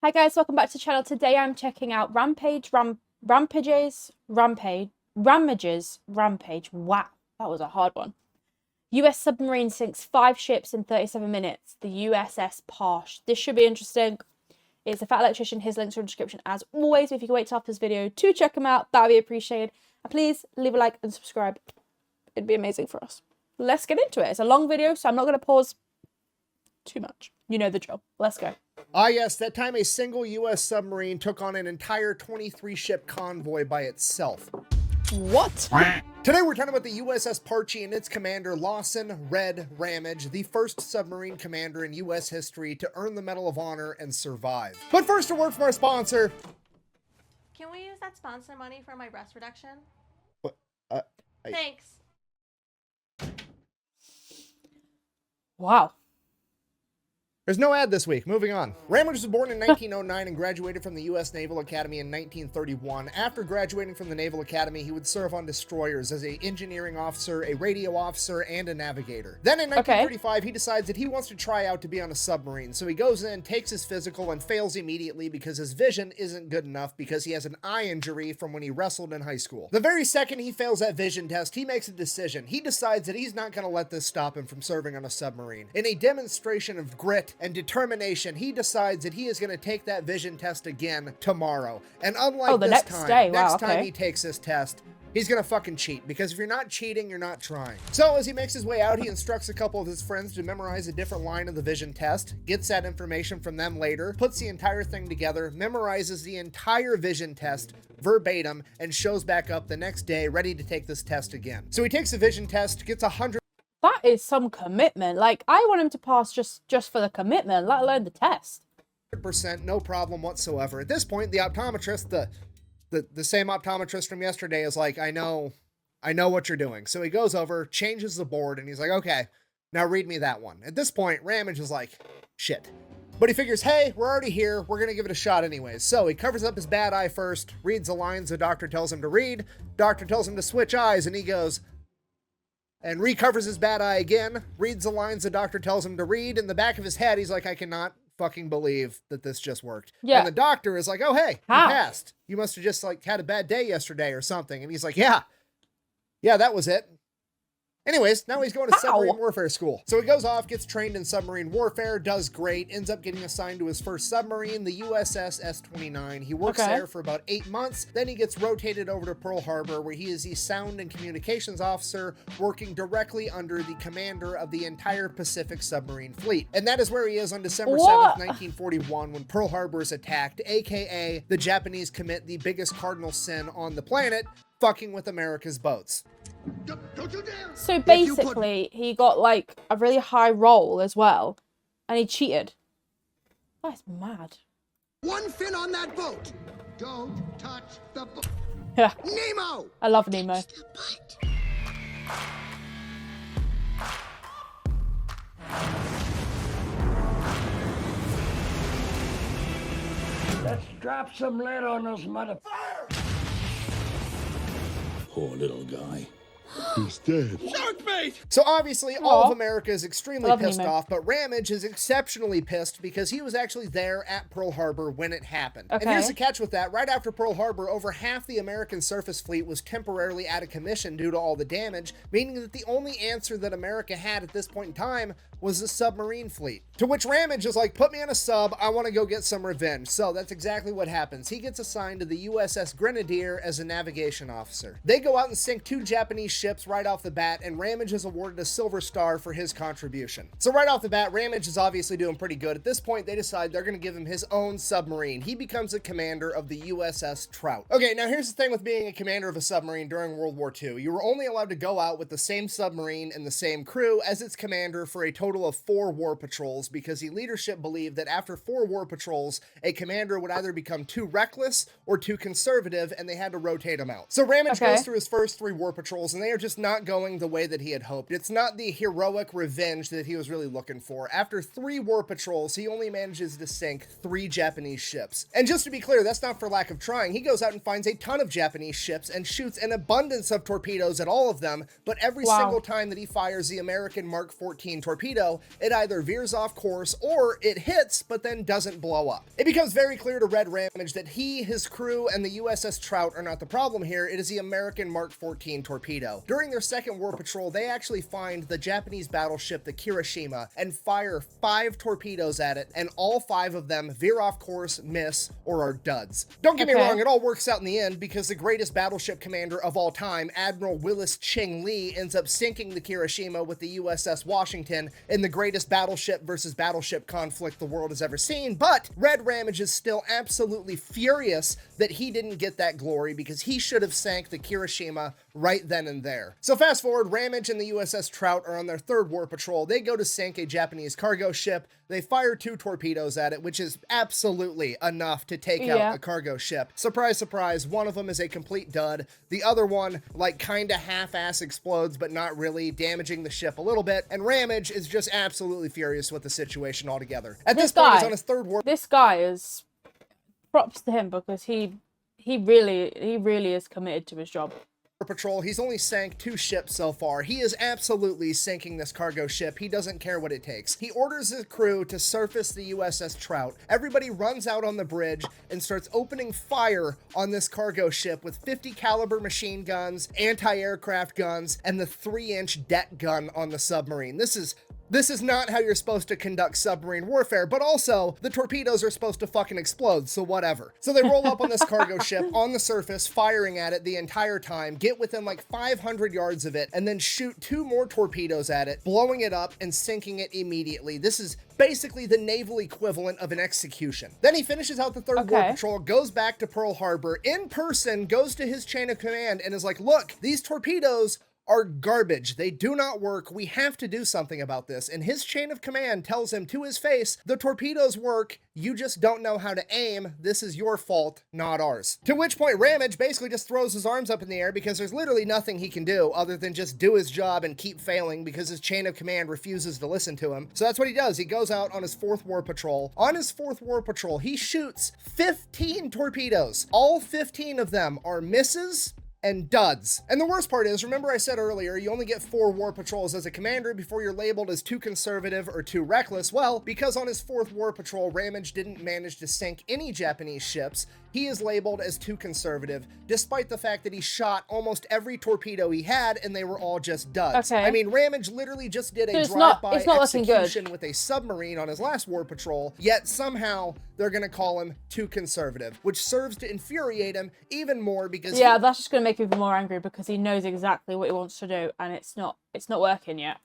Hi guys, welcome back to the channel. Today I'm checking out Rampage. Wow, that was a hard one. US submarine sinks 5 ships in 37 minutes. The USS Parche. This should be interesting. It's a Fat Electrician. His links are in the description as always. If you can wait till after this video to check them out, that would be appreciated. And please leave a like and subscribe. It'd be amazing for us. Let's get into it. It's a long video, so I'm not going to pause too much. You know the drill. Let's go. Ah, yes, that time a single U.S. submarine took on an entire 23-ship convoy by itself. What? Today we're talking about the USS Parche and its commander, Lawson Red Ramage, the first submarine commander in U.S. history to earn the Medal of Honor and survive. But first, a word from our sponsor. Can we use that sponsor money for my breast reduction? What? Thanks. Wow. There's no ad this week. Moving on. Ramage was born in 1909 and graduated from the U.S. Naval Academy in 1931. After graduating from the Naval Academy, he would serve on destroyers as an engineering officer, a radio officer, and a navigator. Then in 1935, he decides that he wants to try out to be on a submarine. So he goes in, takes his physical, and fails immediately because his vision isn't good enough because he has an eye injury from when he wrestled in high school. The very second he fails that vision test, he makes a decision. He decides that he's not going to let this stop him from serving on a submarine. In a demonstration of grit and determination, he decides that he is going to take that vision test again tomorrow. And unlike next time he takes this test, he's going to fucking cheat, because if you're not cheating, you're not trying. So as he makes his way out, he instructs a couple of his friends to memorize a different line of the vision test, gets that information from them later, puts the entire thing together, memorizes the entire vision test verbatim, and shows back up the next day ready to take this test again. So he takes the vision test, gets 100. That is some commitment. Like, I want him to pass just for the commitment, let alone the test. 100%, no problem whatsoever. At this point, the optometrist, the same optometrist from yesterday, is like, I know what you're doing. So he goes over, changes the board, and he's like, okay, now read me that one. At this point, Ramage is like, shit. But he figures, hey, we're already here, we're gonna give it a shot anyways. So he covers up his bad eye first, reads the lines the doctor tells him to read, doctor tells him to switch eyes, and he goes, and recovers his bad eye again, reads the lines the doctor tells him to read. In the back of his head, he's like, I cannot fucking believe that this just worked. Yeah. And the doctor is like, oh, hey, you passed. You must have just like had a bad day yesterday or something. And he's like, yeah, that was it. Anyways, now he's going to submarine warfare school. So he goes off, gets trained in submarine warfare, does great, ends up getting assigned to his first submarine, the USS S-29. He works there for about 8 months. Then he gets rotated over to Pearl Harbor, where he is the sound and communications officer, working directly under the commander of the entire Pacific submarine fleet. And that is where he is on December 7th, 1941, when Pearl Harbor is attacked, aka the Japanese commit the biggest cardinal sin on the planet, fucking with America's boats. Don't you dare. So basically, he got like a really high roll as well, and he cheated. That's mad. One fin on that boat. Don't touch the boat. Yeah. Nemo. I love Nemo. Let's drop some lead on those motherfuckers. Poor little guy. He's dead. So obviously all of America is extremely pissed off, but Ramage is exceptionally pissed because he was actually there at Pearl Harbor when it happened. And here's the catch with that. Right after Pearl Harbor, over half the American surface fleet was temporarily out of commission due to all the damage, meaning that the only answer that America had at this point in time was the submarine fleet. To which Ramage is like, put me on a sub, I want to go get some revenge. So that's exactly what happens. He gets assigned to the USS Grenadier as a navigation officer. They go out and sink 2 Japanese ships right off the bat, and Ramage is awarded a Silver Star for his contribution. So right off the bat, Ramage is obviously doing pretty good. At this point, they decide they're going to give him his own submarine. He becomes the commander of the USS Trout. Okay, now here's the thing with being a commander of a submarine during World War II. You were only allowed to go out with the same submarine and the same crew as its commander for a total of 4 war patrols, because the leadership believed that after 4 war patrols, a commander would either become too reckless or too conservative, and they had to rotate him out. So Ramage goes through his first 3 war patrols, and they they are just not going the way that he had hoped. It's not the heroic revenge that he was really looking for. After 3 war patrols, he only manages to sink 3 Japanese ships. And just to be clear, that's not for lack of trying. He goes out and finds a ton of Japanese ships and shoots an abundance of torpedoes at all of them, but every single time that he fires the American Mark 14 torpedo, it either veers off course or it hits but then doesn't blow up. It becomes very clear to Red Ramage that he, his crew, and the USS Trout are not the problem here. It is the American Mark 14 torpedo. During their second war patrol, they actually find the Japanese battleship, the Kirishima, and fire 5 torpedoes at it, and all 5 of them veer off course, miss, or are duds. Don't get me wrong, it all works out in the end because the greatest battleship commander of all time, Admiral Willis Ching Lee, ends up sinking the Kirishima with the USS Washington in the greatest battleship versus battleship conflict the world has ever seen. But Red Ramage is still absolutely furious that he didn't get that glory because he should have sank the Kirishima right then and there. So fast forward, Ramage and the USS Trout are on their 3rd war patrol. They go to sink a Japanese cargo ship. They fire 2 torpedoes at it, which is absolutely enough to take out a cargo ship. Surprise, surprise, one of them is a complete dud. The other one, like, kinda half-ass explodes, but not really, damaging the ship a little bit. And Ramage is just absolutely furious with the situation altogether. At this point, he's on his 3rd war. This guy is, props to him because he really is committed to his job. Patrol. He's only sank 2 ships so far. He is absolutely sinking this cargo ship. He doesn't care what it takes. He orders his crew to surface the USS Trout. Everybody runs out on the bridge and starts opening fire on this cargo ship with 50 caliber machine guns, anti-aircraft guns, and the 3-inch deck gun on the submarine. This is not how you're supposed to conduct submarine warfare, but also the torpedoes are supposed to fucking explode, so whatever. So they roll up on this cargo ship on the surface, firing at it the entire time, get within like 500 yards of it, and then shoot 2 more torpedoes at it, blowing it up and sinking it immediately. This is basically the naval equivalent of an execution. Then he finishes out the 3rd war patrol, goes back to Pearl Harbor, in person, goes to his chain of command, and is like, look, these torpedoes are garbage. They do not work. We have to do something about this. And his chain of command tells him to his face, the torpedoes work. You just don't know how to aim. This is your fault, not ours. To which point Ramage basically just throws his arms up in the air because there's literally nothing he can do other than just do his job and keep failing because his chain of command refuses to listen to him. So that's what he does. He goes out on his 4th war patrol. On his 4th war patrol, he shoots 15 torpedoes. All 15 of them are misses and duds. And the worst part is, remember I said earlier, you only get 4 war patrols as a commander before you're labeled as too conservative or too reckless. Well, because on his 4th war patrol, Ramage didn't manage to sink any Japanese ships, he is labeled as too conservative, despite the fact that he shot almost every torpedo he had, and they were all just duds. I mean, Ramage literally just did a drive-by execution with a submarine on his last war patrol, yet somehow they're gonna call him too conservative, which serves to infuriate him even more because that's just gonna make him even more angry because he knows exactly what he wants to do, and it's not working yet.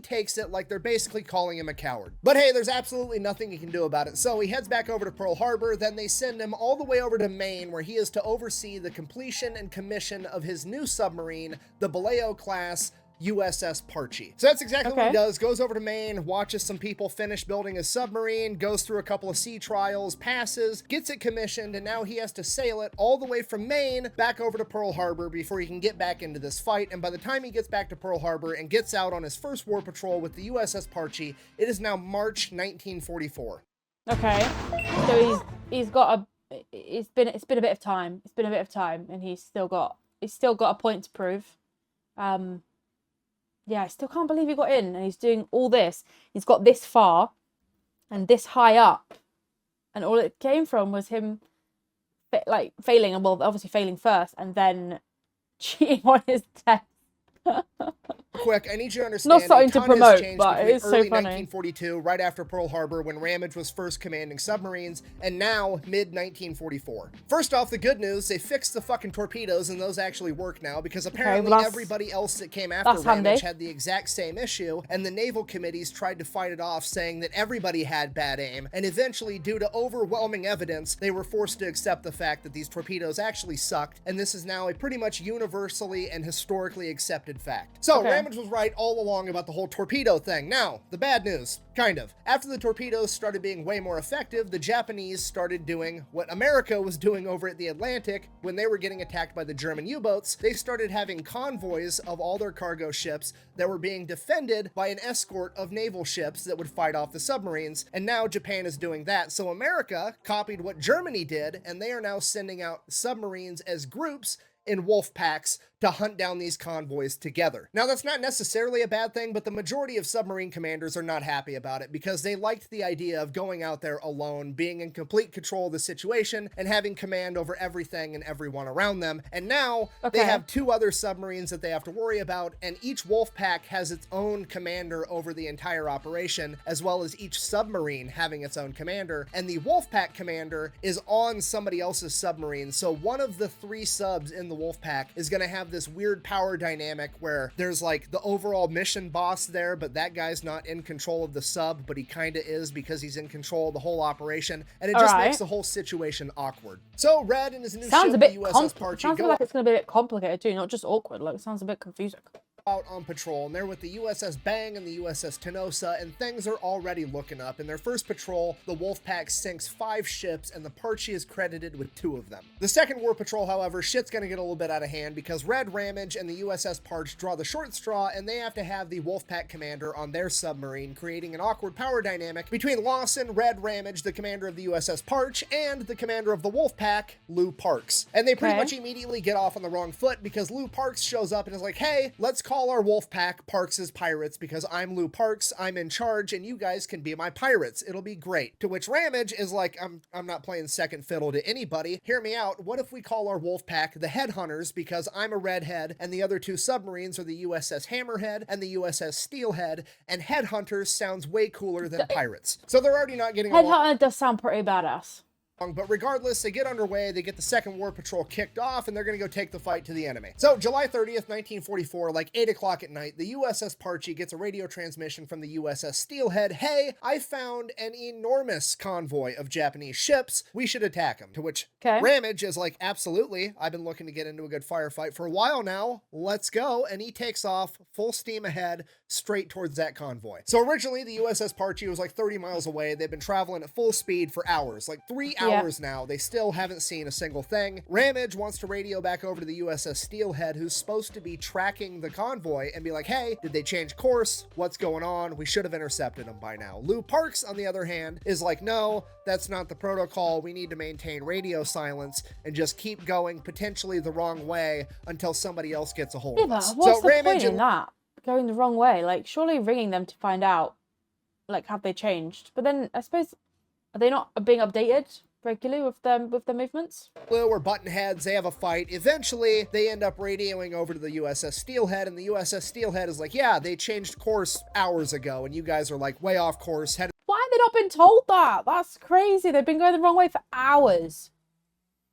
Takes it like they're basically calling him a coward. But hey, there's absolutely nothing he can do about it. So he heads back over to Pearl Harbor, then they send him all the way over to Maine where he is to oversee the completion and commission of his new submarine, the Vallejo class USS Parche. So that's exactly what he does. Goes over to Maine, watches some people finish building his submarine, goes through a couple of sea trials, passes, gets it commissioned, and now he has to sail it all the way from Maine back over to Pearl Harbor before he can get back into this fight. And by the time he gets back to Pearl Harbor and gets out on his 1st war patrol with the USS Parche, it is now March 1944. Okay, so it's been a bit of time. It's been a bit of time, and he's still got a point to prove. Yeah, I still can't believe he got in, and he's doing all this. He's got this far and this high up, and all it came from was him failing, and well, obviously failing first, and then cheating on his test. Quick, I need you to understand. Not starting to promote, but it's so funny. 1942, right after Pearl Harbor, when Ramage was first commanding submarines, and now mid-1944. First off, the good news, they fixed the fucking torpedoes, and those actually work now, because apparently everybody else that came after Ramage had the exact same issue, and the naval committees tried to fight it off, saying that everybody had bad aim, and eventually, due to overwhelming evidence, they were forced to accept the fact that these torpedoes actually sucked, and this is now a pretty much universally and historically accepted fact. So, Ramage was right all along about the whole torpedo thing. Now, the bad news, kind of. After the torpedoes started being way more effective, the Japanese started doing what America was doing over at the Atlantic when they were getting attacked by the German U-boats. They started having convoys of all their cargo ships that were being defended by an escort of naval ships that would fight off the submarines, and now Japan is doing that. So America copied what Germany did, and they are now sending out submarines as groups in wolf packs to hunt down these convoys together. Now, that's not necessarily a bad thing, but the majority of submarine commanders are not happy about it because they liked the idea of going out there alone, being in complete control of the situation, and having command over everything and everyone around them. And now they have 2 other submarines that they have to worry about, and each wolf pack has its own commander over the entire operation, as well as each submarine having its own commander. And the wolf pack commander is on somebody else's submarine, so one of the 3 subs in the wolf pack is going to have this weird power dynamic where there's like the overall mission boss there, but that guy's not in control of the sub, but he kind of is because he's in control of the whole operation, and it just makes the whole situation awkward. So Red and his new ship, the USS Parche, sounds like it's going to be a bit complicated too, not just awkward. Like, it sounds a bit confusing. Out on patrol, and they're with the USS Bang and the USS Tenosa, and things are already looking up. In their first patrol, the Wolfpack sinks 5 ships, and the Parche is credited with 2 of them. The second war patrol, however, shit's gonna get a little bit out of hand because Red Ramage and the USS Parche draw the short straw, and they have to have the Wolfpack commander on their submarine, creating an awkward power dynamic between Lawson, Red Ramage, the commander of the USS Parche, and the commander of the Wolfpack, Lou Parks. And they pretty much immediately get off on the wrong foot because Lou Parks shows up and is like, hey, let's call our Wolfpack Parks' pirates because I'm Lou Parks, I'm in charge, and you guys can be my pirates. It'll be great. To which Ramage is like, I'm not playing second fiddle to anybody. Hear me out. What if we call our Wolfpack the Headhunters because I'm a redhead and the other 2 submarines are the USS Hammerhead and the USS Steelhead, and Headhunters sounds way cooler than pirates. So they're already not getting along. Headhunter does sound pretty badass. But regardless, they get underway, they get the second war patrol kicked off, and they're going to go take the fight to the enemy. So July 30th, 1944, like 8 o'clock at night, the USS Parche gets a radio transmission from the USS Steelhead. Hey, I found an enormous convoy of Japanese ships. We should attack them. To which Ramage is like, absolutely. I've been looking to get into a good firefight for a while now. Let's go. And he takes off full steam ahead straight towards that convoy. So originally, the USS Parche was like 30 miles away. They've been traveling at full speed for hours, like 3 hours now. They still haven't seen a single thing. Ramage wants to radio back over to the USS Steelhead, who's supposed to be tracking the convoy, and be like, hey, did they change course? What's going on? We should have intercepted them by now. Lou Parks, on the other hand, is like, no, that's not the protocol. We need to maintain radio silence and just keep going potentially the wrong way until somebody else gets a hold of us. What's the point in that? Going the wrong way? Like, surely ringing them to find out, like, have they changed? But then, I suppose, are they not being updated regularly with their movements? Lou are button heads, they have a fight. Eventually, they end up radioing over to the USS Steelhead, and the USS Steelhead is like, yeah, they changed course hours ago, and you guys are like way off course. Why have they not been told that? That's crazy. They've been going the wrong way for hours.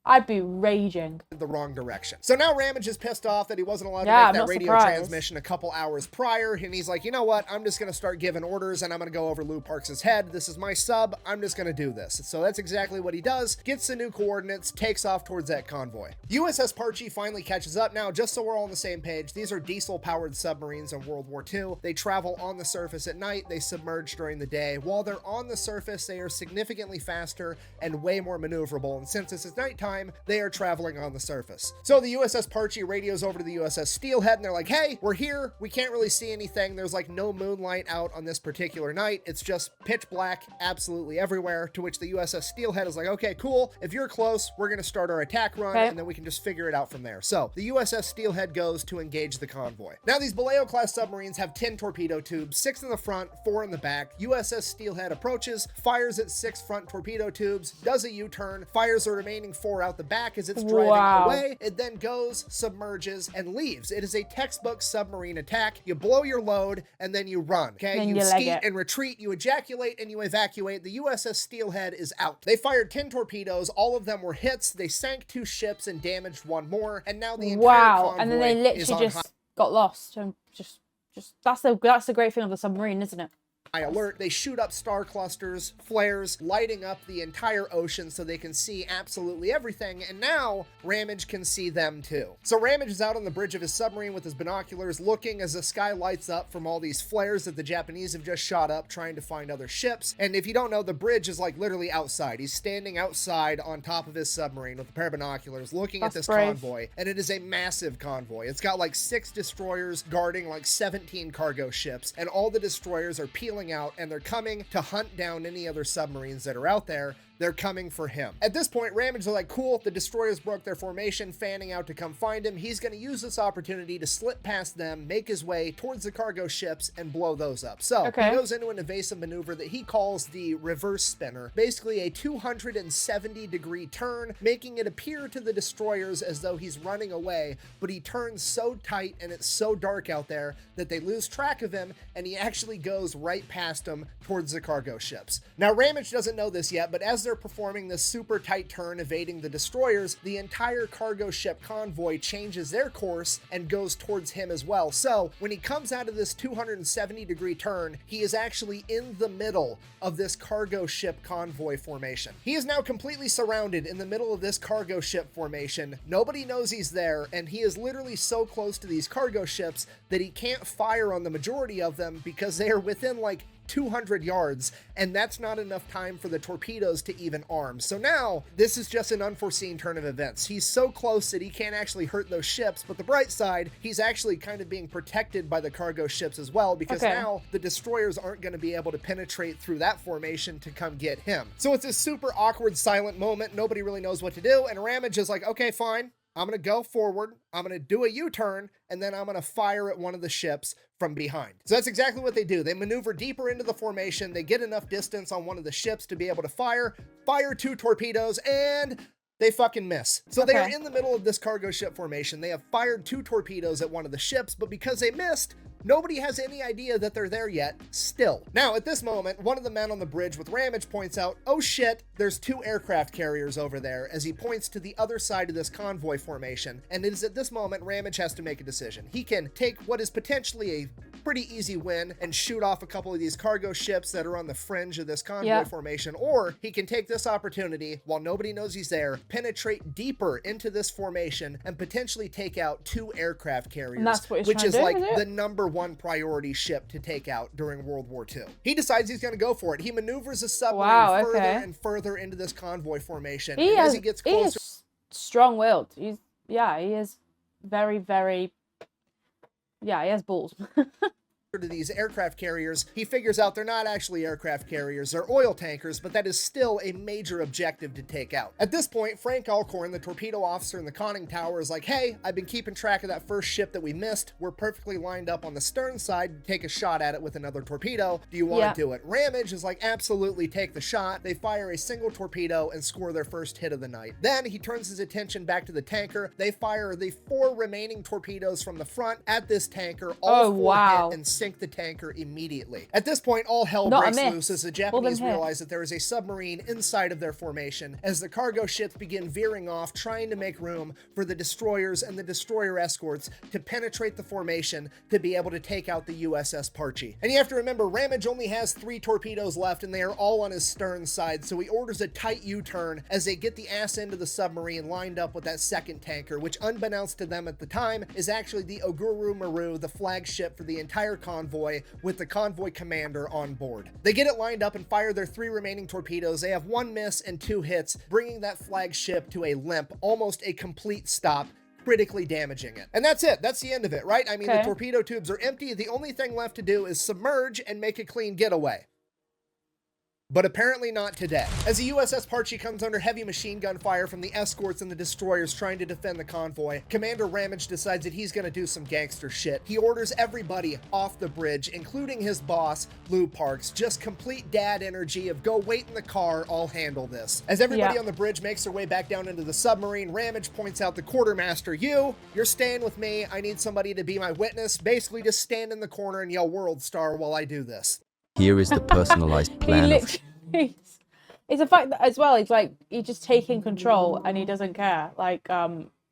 I'd be raging. The wrong direction. So now Ramage is pissed off that he wasn't allowed to make that radio transmission a couple hours prior, and he's like, you know what, I'm just going to start giving orders, and I'm going to go over Lou Parks' head. This is my sub. I'm just going to do this. So that's exactly what he does. Gets the new coordinates, takes off towards that convoy. USS Parche finally catches up. Now, just so we're all on the same page, these are diesel-powered submarines in World War II. They travel on the surface at night. They submerge during the day. While they're on the surface, they are significantly faster and way more maneuverable, and since this is nighttime, they are traveling on the surface. So the USS Parche radios over to the USS Steelhead, and they're like, hey, we're here. We can't really see anything. There's like no moonlight out on this particular night. It's just pitch black absolutely everywhere, to which the USS Steelhead is like, okay, cool. If you're close, we're going to start our attack run, and then we can just figure it out from there. So the USS Steelhead goes to engage the convoy. Now, these Vallejo-class submarines have 10 torpedo tubes, 6 in the front, 4 in the back. USS Steelhead approaches, fires its 6 front torpedo tubes, does a U-turn, fires the remaining 4 out the back as it's driving away. It then goes, submerges, and leaves. It is a textbook submarine attack. You blow your load, and then you run. Okay, you skeet and retreat, you ejaculate, and you evacuate. The USS Steelhead is out. They fired 10 torpedoes. All of them were hits. They sank 2 ships and damaged 1 more, and now the entire convoy and then they literally just got lost. And just that's the great thing of the submarine, isn't it? high alert. They shoot up star clusters, flares, lighting up the entire ocean so they can see absolutely everything, and now Ramage can see them too. So Ramage is out on the bridge of his submarine with his binoculars, looking as the sky lights up from all these flares that the Japanese have just shot up, trying to find other ships. And if you don't know, the bridge is like literally outside. He's standing outside on top of his submarine with a pair of binoculars, looking at this convoy, and it is a massive convoy. It's got like 6 destroyers guarding like 17 cargo ships, and all the destroyers are peeling out, and they're coming to hunt down any other submarines that are out there. They're coming for him. At this point, Ramage is like, cool, the destroyers broke their formation, fanning out to come find him. He's going to use this opportunity to slip past them, make his way towards the cargo ships, and blow those up. So he goes into an evasive maneuver that he calls the reverse spinner, basically a 270-degree turn, making it appear to the destroyers as though he's running away, but he turns so tight and it's so dark out there that they lose track of him, and he actually goes right past them towards the cargo ships. Now, Ramage doesn't know this yet, but as they're performing this super tight turn evading the destroyers, the entire cargo ship convoy changes their course and goes towards him as well. So when he comes out of this 270-degree turn, he is actually in the middle of this cargo ship convoy formation. He is now completely surrounded in the middle of this cargo ship formation. Nobody knows he's there, and he is literally so close to these cargo ships that he can't fire on the majority of them because they are within like 200 yards, and that's not enough time for the torpedoes to even arm. So now, this is just an unforeseen turn of events. He's so close that he can't actually hurt those ships, but the bright side, he's actually kind of being protected by the cargo ships as well, because now the destroyers aren't going to be able to penetrate through that formation to come get him. So it's a super awkward, silent moment. Nobody really knows what to do, and Ramage is like, okay, fine. I'm going to go forward, I'm going to do a U-turn, and then I'm going to fire at one of the ships from behind. So that's exactly what they do. They maneuver deeper into the formation, they get enough distance on one of the ships to be able to fire 2 torpedoes, and they fucking miss. So they are in the middle of this cargo ship formation. They have fired 2 torpedoes at one of the ships, but because they missed, nobody has any idea that they're there yet, still. Now, at this moment, one of the men on the bridge with Ramage points out, oh shit, there's 2 aircraft carriers over there, as he points to the other side of this convoy formation. And it is at this moment Ramage has to make a decision. He can take what is potentially a pretty easy win and shoot off a couple of these cargo ships that are on the fringe of this convoy formation, or he can take this opportunity while nobody knows he's there, penetrate deeper into this formation, and potentially take out 2 aircraft carriers, which is like the #1 priority ship to take out during World War II. He decides he's going to go for it. He maneuvers a submarine further and further into this convoy formation. And as he gets closer, he is strong-willed. He is very, very, he has balls. to these aircraft carriers, he figures out they're not actually aircraft carriers, they're oil tankers, but that is still a major objective to take out. At this point, Frank Alcorn, the torpedo officer in the conning tower, is like, hey, I've been keeping track of that first ship that we missed. We're perfectly lined up on the stern side to take a shot at it with another torpedo. Do you want to do it? Ramage is like, absolutely, take the shot. They fire a single torpedo and score their first hit of the night. Then he turns his attention back to the tanker. They fire the 4 remaining torpedoes from the front at this tanker. All 4 hit and sink the tanker immediately. At this point, all hell breaks loose as the Japanese realize that there is a submarine inside of their formation as the cargo ships begin veering off, trying to make room for the destroyers and the destroyer escorts to penetrate the formation to be able to take out the USS Parche. And you have to remember, Ramage only has 3 torpedoes left and they are all on his stern side, so he orders a tight U-turn as they get the ass end of the submarine lined up with that second tanker, which unbeknownst to them at the time is actually the Oguru Maru, the flagship for the entire convoy, with the convoy commander on board. They get it lined up and fire their 3 remaining torpedoes. They have 1 miss and 2 hits, bringing that flagship to a limp, almost a complete stop, critically damaging it. And that's it. That's the end of it, right? I mean, the torpedo tubes are empty. The only thing left to do is submerge and make a clean getaway. But apparently not today. As the USS Parche comes under heavy machine gun fire from the escorts and the destroyers trying to defend the convoy, Commander Ramage decides that he's gonna do some gangster shit. He orders everybody off the bridge, including his boss, Lou Parks. Just complete dad energy of go wait in the car, I'll handle this. As everybody on the bridge makes their way back down into the submarine, Ramage points out the quartermaster, you're staying with me. I need somebody to be my witness. Basically just stand in the corner and yell World Star while I do this. Here is the personalized plan. It's a fact that as well, it's like he's just taking control and he doesn't care. Like,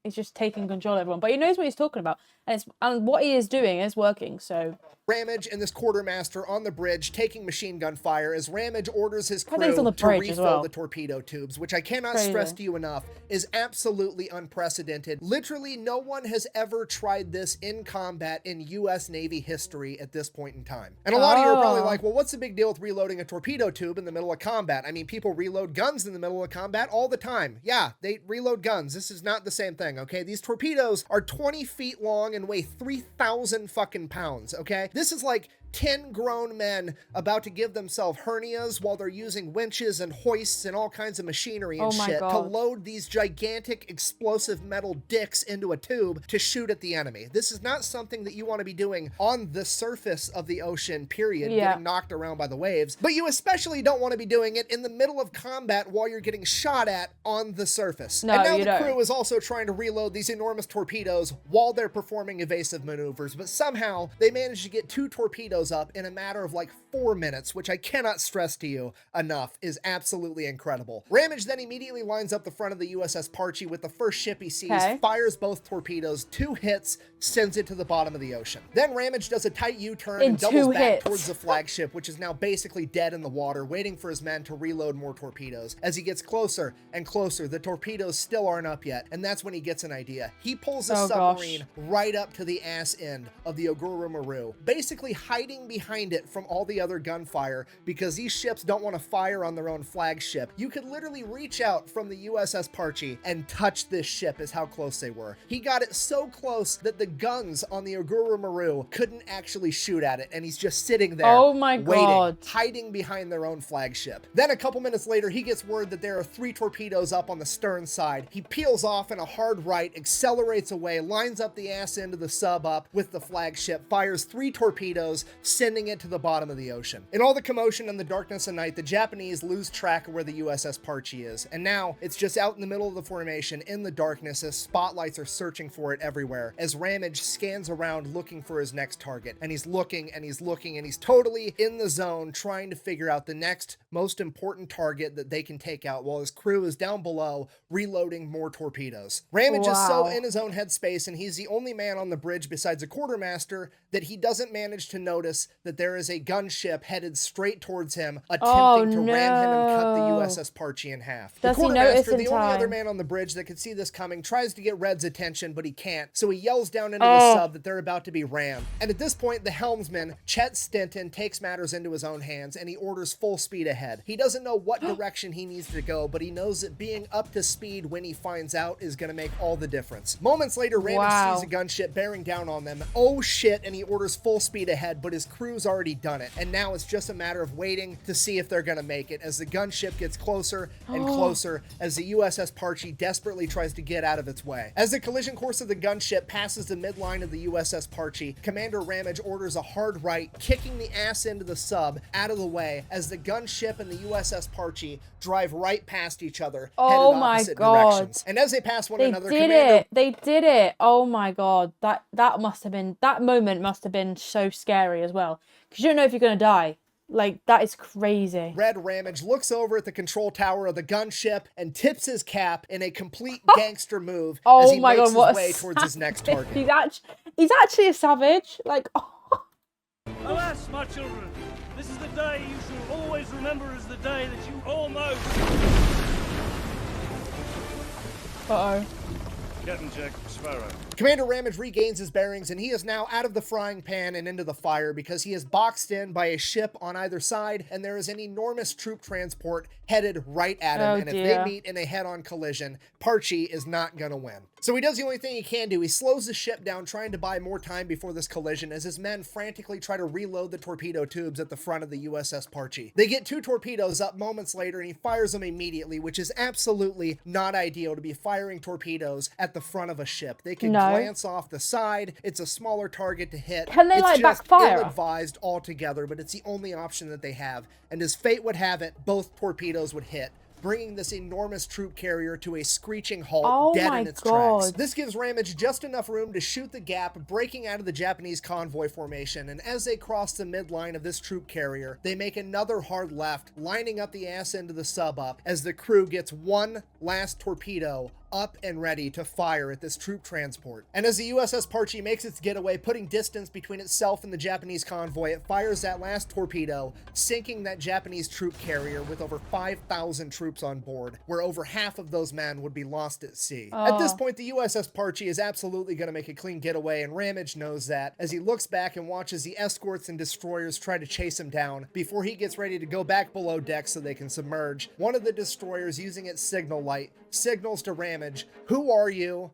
He's just taking control of everyone. But he knows what he's talking about. And what he is doing is working, so... Ramage and this quartermaster on the bridge taking machine gun fire as Ramage orders his I think it's on crew the to bridge as refill well. the torpedo tubes, which I cannot Crazy. stress to you enough is absolutely unprecedented. Literally, no one has ever tried this in combat in U.S. Navy history at this point in time. And a lot of you are probably like, well, what's the big deal with reloading a torpedo tube in the middle of combat? I mean, people reload guns in the middle of combat all the time. Yeah, they reload guns. This is not the same thing, okay? These torpedoes are 20 feet long and weigh 3,000 fucking pounds, okay? This is like 10 grown men about to give themselves hernias while they're using winches and hoists and all kinds of machinery and shit to load these gigantic explosive metal dicks into a tube to shoot at the enemy. This is not something that you want to be doing on the surface of the ocean, period, getting knocked around by the waves, but you especially don't want to be doing it in the middle of combat while you're getting shot at on the surface. No, and now you the don't. crew is also trying to reload these enormous torpedoes while they're performing evasive maneuvers, but somehow they manage to get 2 torpedoes up in a matter of like 4 minutes, which I cannot stress to you enough is absolutely incredible. Ramage then immediately lines up the front of the USS Parche with the first ship he sees, fires both torpedoes, 2 hits, sends it to the bottom of the ocean. Then Ramage does a tight U-turn and doubles back towards the flagship, which is now basically dead in the water, waiting for his men to reload more torpedoes. As he gets closer and closer, the torpedoes still aren't up yet, and that's when he gets an idea. He pulls the submarine right up to the ass end of the Oguru Maru, basically hiding behind it from all the other gunfire because these ships don't want to fire on their own flagship. You could literally reach out from the USS Parche and touch this ship is how close they were. He got it so close that the guns on the Oguru Maru couldn't actually shoot at it, and he's just sitting there waiting, hiding behind their own flagship. Then a couple minutes later, he gets word that there are 3 torpedoes up on the stern side. He peels off in a hard right, accelerates away, lines up the ass end of the sub up with the flagship, fires 3 torpedoes, sending it to the bottom of the ocean. In all the commotion and the darkness of night, the Japanese lose track of where the USS Parche is, and now it's just out in the middle of the formation in the darkness as spotlights are searching for it everywhere, as Ramage scans around looking for his next target, and he's looking and he's looking and he's totally in the zone trying to figure out the next most important target that they can take out while his crew is down below reloading more torpedoes. Ramage is so in his own headspace, and he's the only man on the bridge besides a quartermaster that he doesn't manage to notice that there is a gunship headed straight towards him, attempting to ram him and cut the USS Parche in half. The quartermaster, the only other man on the bridge that could see this coming, tries to get Red's attention, but he can't, so he yells down into the sub that they're about to be rammed. And at this point, the helmsman, Chet Stinton, takes matters into his own hands, and he orders full speed ahead. He doesn't know what direction he needs to go, but he knows that being up to speed when he finds out is going to make all the difference. Moments later, Ramage sees a gunship bearing down on them. Oh shit, and he orders full speed ahead, but his crew's already done it, and now it's just a matter of waiting to see if they're gonna make it as the gunship gets closer and closer as the USS Parche desperately tries to get out of its way. As the collision course of the gunship passes the midline of the USS Parche, Commander Ramage orders a hard right, kicking the ass end of the sub out of the way as the gunship and the USS Parche drive right past each other, headed opposite directions. And as they pass one another, They did it. Oh my god. That moment must have been so scary as well. Because you don't know if you're going to die. Like, that is crazy. Red Ramage looks over at the control tower of the gunship and tips his cap in a complete gangster move as he makes his way towards his next target. He's actually a savage. Like, Alas, my children, this is the day you shall always remember as the day that you almost... Uh-oh. Captain Jack Sparrow. Commander Ramage regains his bearings, and he is now out of the frying pan and into the fire because he is boxed in by a ship on either side, and there is an enormous troop transport headed right at him. And if they meet in a head-on collision, Parche is not going to win. So he does the only thing he can do. He slows the ship down, trying to buy more time before this collision as his men frantically try to reload the torpedo tubes at the front of the USS Parche. They get 2 torpedoes up moments later, and he fires them immediately, which is absolutely not ideal to be firing torpedoes at the front of a ship. They can glance off the side. It's a smaller target to hit. Can they like backfire? Ill-advised altogether, but it's the only option that they have. And as fate would have it, both torpedoes would hit, bringing this enormous troop carrier to a screeching halt, dead in its tracks. This gives Ramage just enough room to shoot the gap, breaking out of the Japanese convoy formation, and as they cross the midline of this troop carrier, they make another hard left, lining up the ass end of the sub up as the crew gets one last torpedo up and ready to fire at this troop transport. And as the USS Parche makes its getaway, putting distance between itself and the Japanese convoy, it fires that last torpedo, sinking that Japanese troop carrier with over 5,000 troops on board, where over half of those men would be lost at sea. At this point, the USS Parche is absolutely going to make a clean getaway, and Ramage knows that as he looks back and watches the escorts and destroyers try to chase him down before he gets ready to go back below deck so they can submerge. One of the destroyers, using its signal light, signals to Ramage, "Who are you?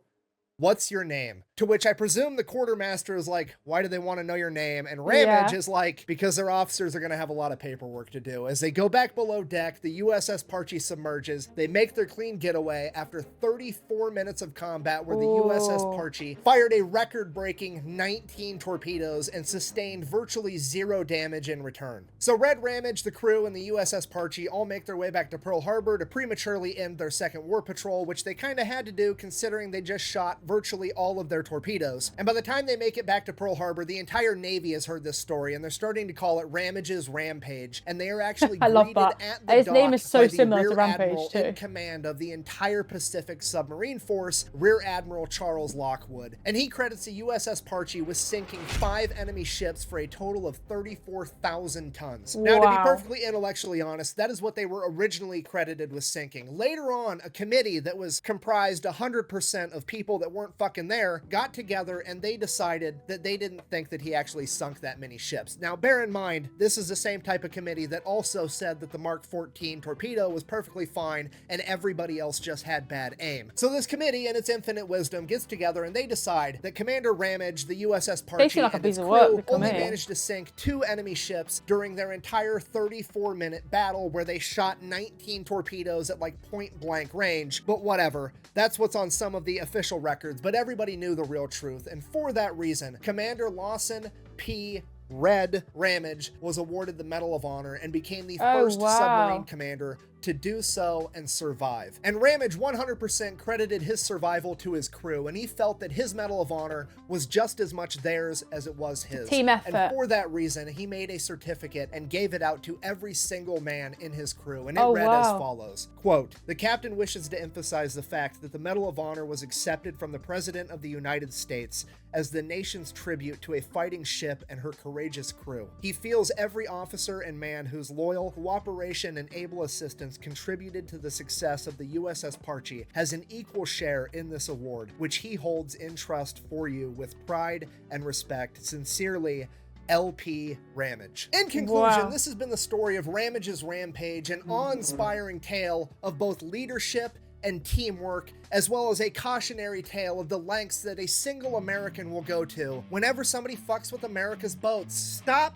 What's your name?" To which I presume the quartermaster is like, "Why do they want to know your name?" And Ramage is like, "Because their officers are going to have a lot of paperwork to do." As they go back below deck, the USS Parche submerges. They make their clean getaway after 34 minutes of combat, where the USS Parche fired a record-breaking 19 torpedoes and sustained virtually 0 damage in return. So Red Ramage, the crew, and the USS Parche all make their way back to Pearl Harbor to prematurely end their second war patrol, which they kind of had to do considering they just shot virtually all of their torpedoes. And by the time they make it back to Pearl Harbor, the entire Navy has heard this story, and they're starting to call it Ramage's Rampage, and they are actually greeted at the His dock name is so by the similar to Rear Rampage Admiral too. in command of the entire Pacific Submarine Force, Rear Admiral Charles Lockwood. And he credits the USS Parche with sinking 5 enemy ships for a total of 34,000 tons. Now, to be perfectly intellectually honest, that is what they were originally credited with sinking. Later on, a committee that was comprised 100% of people that weren't fucking there got together, and they decided that they didn't think that he actually sunk that many ships. Now, bear in mind, this is the same type of committee that also said that the Mark 14 torpedo was perfectly fine and everybody else just had bad aim. So this committee, in its infinite wisdom, gets together and they decide that Commander Ramage, the USS Parche, like a and piece its of work, crew the only committee. managed to sink 2 enemy ships during their entire 34-minute battle, where they shot 19 torpedoes at like point-blank range. But whatever, that's what's on some of the official records, but everybody knew the real truth, and for that reason, Commander Lawson P. Red Ramage was awarded the Medal of Honor and became the first submarine commander to do so and survive. And Ramage 100% credited his survival to his crew, and he felt that his Medal of Honor was just as much theirs as it was his. Team effort. And for that reason, he made a certificate and gave it out to every single man in his crew, and it read as follows, quote, "The captain wishes to emphasize the fact that the Medal of Honor was accepted from the President of the United States as the nation's tribute to a fighting ship and her courageous crew. He feels every officer and man whose loyal cooperation and able assistance contributed to the success of the USS Parche has an equal share in this award, which he holds in trust for you with pride and respect. Sincerely, LP Ramage." In conclusion, this has been the story of Ramage's Rampage, an awe-inspiring tale of both leadership and teamwork, as well as a cautionary tale of the lengths that a single American will go to whenever somebody fucks with America's boats. Stop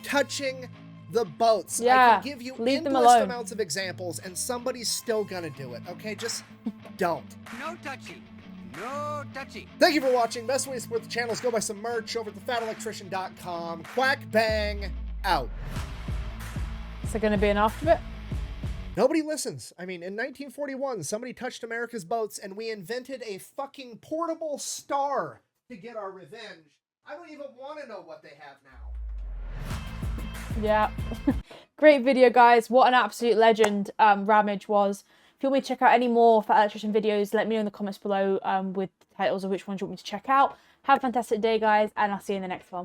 touching the boats. I can give you endless amounts of examples, and somebody's still gonna do it, okay? Just don't. No touchy. No touchy. Thank you for watching. Best way to support the channel is go buy some merch over at thefatelectrician.com. Quack bang out. Is there going to be an after bit? Nobody listens. I mean, in 1941, somebody touched America's boats and we invented a fucking portable star to get our revenge. I don't even want to know what they have now. Yeah. Great video, guys. What an absolute legend Ramage was. If you want me to check out any more Fat Electrician videos, let me know in the comments below with titles of which ones you want me to check out. Have a fantastic day, guys, and I'll see you in the next one.